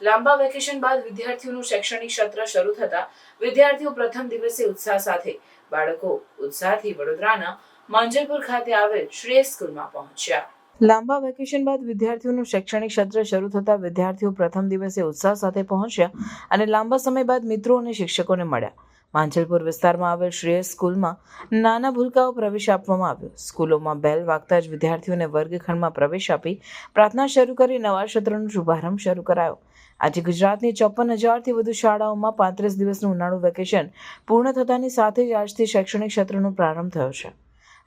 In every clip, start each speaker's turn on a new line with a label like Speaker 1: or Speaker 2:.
Speaker 1: લાંબા વેકેશન બાદ વિદ્યાર્થીઓનું શૈક્ષણિક સત્ર શરૂ થતા વિદ્યાર્થીઓ પ્રથમ દિવસે ઉત્સાહ સાથે બાળકો ઉત્સાહથી વડોદરાના માંજલપુર ખાતે આવેલ શ્રેય સ્કૂલમાં પહોંચ્યા. લાંબા વેકેશન બાદ વિદ્યાર્થીઓનું શૈક્ષણિક સત્ર શરૂ થતા વિદ્યાર્થીઓ પ્રથમ દિવસે ઉત્સાહ સાથે પહોંચ્યા અને લાંબા સમય બાદ મિત્રો અને શિક્ષકોને મળ્યા. માંજલપુર વિસ્તારમાં આવેલ શ્રેય સ્કૂલમાં નાના ભૂલકાઓ પ્રવેશ આપવામાં આવ્યો. સ્કૂલોમાં બેલ વાગતા જ વિદ્યાર્થીઓને વર્ગખંડમાં પ્રવેશ આપી પ્રાર્થના શરૂ કરી નવા સત્રનો શુભારંભ શરૂ કરાયો. આજે ગુજરાતની 54,000થી વધુ શાળાઓમાં 35 દિવસનું ઉનાળુ વેકેશન પૂર્ણ થતાની સાથે જ આજથી શૈક્ષણિક સત્રનો પ્રારંભ થયો છે.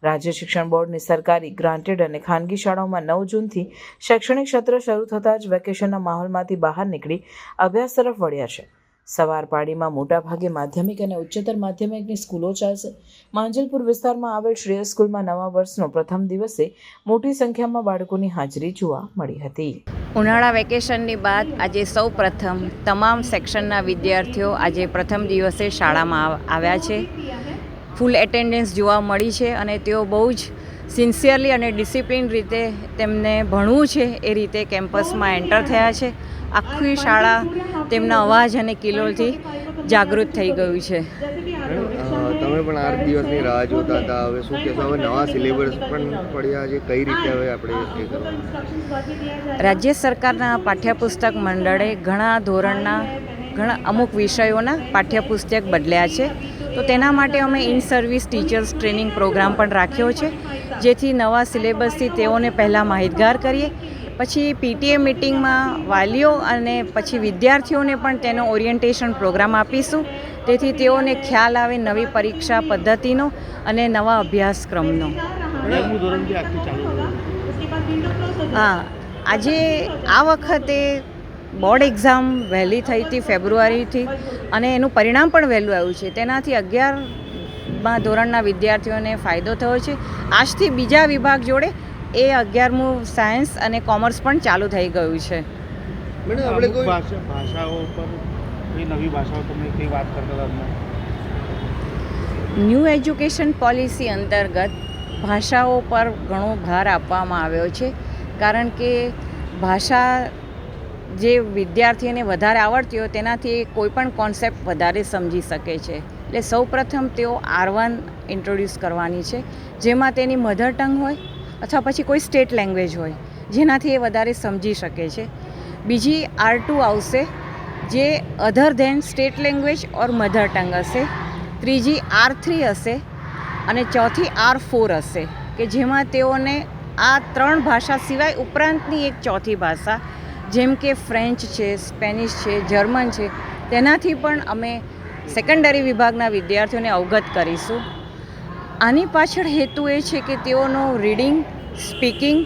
Speaker 1: રાજ્ય શિક્ષણ બોર્ડની સરકારી, ગ્રાન્ટેડ અને ખાનગી શાળાઓમાં 9 જૂનથી શૈક્ષણિક સત્ર શરૂ થતાં જ વેકેશનના માહોલમાંથી બહાર નીકળી અભ્યાસ તરફ વળ્યા છે. સવાર પાડીમાં મોટાભાગે માધ્યમિક અને ઉચ્ચતર માધ્યમિકની સ્કૂલો ચાલશે. માંજલપુર વિસ્તારમાં આવેલ શ્રેય સ્કૂલમાં નવા વર્ષનો પ્રથમ દિવસે મોટી સંખ્યામાં બાળકોની હાજરી જોવા મળી હતી.
Speaker 2: ઉનાળા વેકેશનની બાદ આજે સૌ પ્રથમ તમામ સેક્શનના વિદ્યાર્થીઓ આજે પ્રથમ દિવસે શાળામાં આવ્યા છે. ફૂલ એટેન્ડન્સ જોવા મળી છે અને તેઓ બહુ જ સિન્સિયરલી અને ડિસિપ્લિન રીતે તેમને ભણવું છે એ રીતે કેમ્પસમાં એન્ટર થયા છે. આખી શાળા તેમના અવાજ અને કિલોલથી જાગૃત થઈ ગયું છે.
Speaker 3: તમે પણ 8 દિવસની રાહ જોતા હતા, હવે શું કહેશો? હવે નવા સિલેબસ પણ પડ્યા છે, કઈ રીતે હવે આપણે એ કરવાનું?
Speaker 2: રાજ્ય સરકારના પાઠ્યપુસ્તક મંડળે ઘણા ધોરણના અમુક વિષયોના પાઠ્યપુસ્તક બદલ્યા છે. તો તેના માટે અમે in service teachers training program પણ રાખ્યો છે, જેથી નવા સિલેબસથી તેઓને પહેલાં માહિતગાર કરીએ. પછી પીટીએ મિટિંગમાં વાલીઓ અને પછી વિદ્યાર્થીઓને પણ તેનો ઓરિએન્ટેશન પ્રોગ્રામ આપીશું, તેથી તેઓને ખ્યાલ આવે નવી પરીક્ષા પદ્ધતિનો અને નવા અભ્યાસક્રમનો. હા, આજે આ વખતે બોર્ડ એક્ઝામ વહેલી થઈ હતી ફેબ્રુઆરીથી અને એનું પરિણામ પણ વહેલું આવ્યું છે. તેનાથી 11મા ધોરણના વિદ્યાર્થીઓને ફાયદો થયો છે. આજથી બીજા વિભાગ જોડે એ 11મું સાયન્સ અને કોમર્સ પણ ચાલુ થઈ ગયું છે.
Speaker 4: ભાષાઓ પર નવી ભાષાઓ તમે કઈ વાત કરતા હતા?
Speaker 2: ન્યૂ એજ્યુકેશન પોલિસી અંતર્ગત ભાષાઓ પર ઘણો ભાર આપવામાં આવ્યો છે, કારણ કે ભાષા જે વિદ્યાર્થીને વધારે આવડતી હોય તેનાથી કોઈ પણ કોન્સેપ્ટ વધારે સમજી શકે છે. એટલે સૌપ્રથમ તેઓ R1 ઇન્ટ્રોડ્યુસ કરવાની છે, જેમાં તેની મધર ટંગ હોય અથવા પછી કોઈ સ્ટેટ લેંગ્વેજ હોય જેનાથી એ વધારે સમજી શકે છે. બીજી R2 આવશે, જે અધર ધેન સ્ટેટ લેંગ્વેજ ઓર મધર ટંગ હશે. ત્રીજી R3 હશે અને ચોથી R4 હશે, કે જેમાં તેઓને આ 3 ભાષા સિવાય ઉપરાંતની એક ચોથી ભાષા જેમ કે ફ્રેન્ચ છે, સ્પેનિશ છે, જર્મન છે, તેનાથી પણ અમે સેકન્ડરી વિભાગના વિદ્યાર્થીઓને અવગત કરીશું. આની પાછળ હેતુ એ છે કે તેઓનો રીડિંગ, સ્પીકિંગ,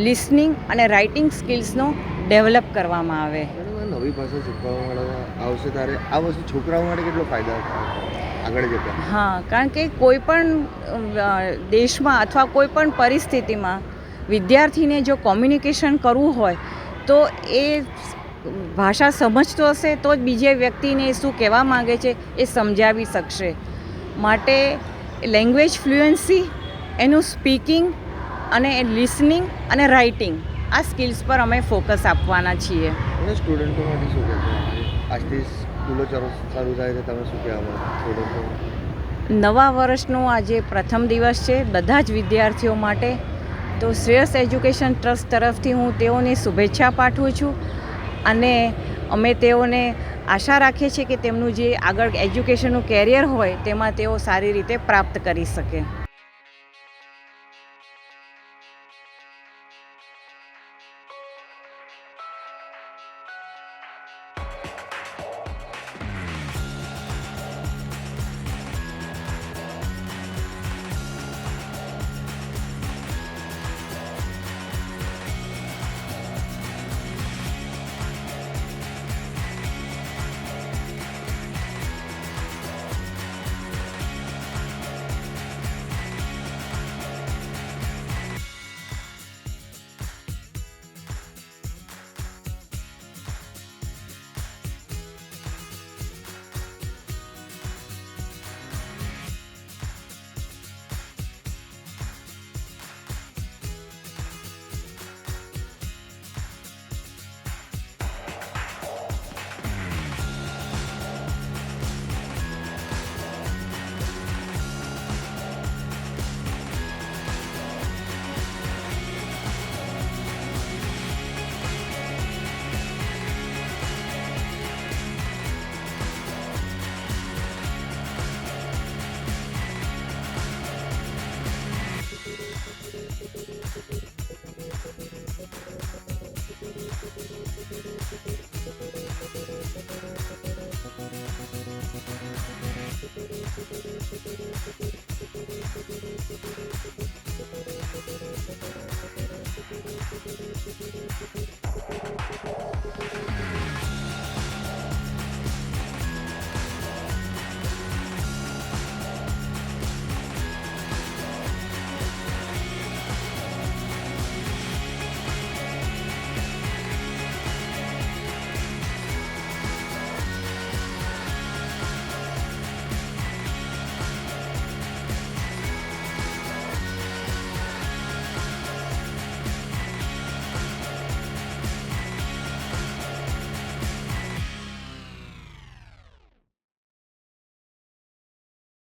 Speaker 2: લિસનિંગ અને રાઇટિંગ સ્કિલ્સનો ડેવલપ કરવામાં આવે.
Speaker 3: નવી ભાષા શીખવા આવશે ત્યારે આ વસ્તુ છોકરાઓ માટે કેટલો ફાયદા આગળ જતા?
Speaker 2: હા, કારણ કે કોઈ પણ દેશમાં અથવા કોઈ પણ પરિસ્થિતિમાં વિદ્યાર્થીને જો કોમ્યુનિકેશન કરવું હોય તો એ ભાષા સમજતો હશે તો જ બીજા વ્યક્તિને શું કહેવા માગે છે એ સમજાવી શકશે. માટે લેંગ્વેજ ફ્લુએન્સી, એનું સ્પીકિંગ અને લિસનિંગ અને રાઇટિંગ, આ સ્કિલ્સ પર અમે ફોકસ આપવાના છીએ.
Speaker 3: અને સ્ટુડન્ટો માટે શું કહેશો? આજથી સ્કૂલો ચાલુ થાય છે, તમે શું કહેવા સ્ટુડન્ટો?
Speaker 2: નવા વર્ષનો આજે પ્રથમ દિવસ છે બધા જ વિદ્યાર્થીઓ માટે. તો શ્રેયસ એજ્યુકેશન ટ્રસ્ટ તરફથી હું તેઓને શુભેચ્છા પાઠવું છું અને અમે તેઓને આશા રાખીએ છીએ કે તેમનું જે આગળ એજ્યુકેશનનું કેરિયર હોય તેમાં તેઓ સારી રીતે પ્રાપ્ત કરી શકે.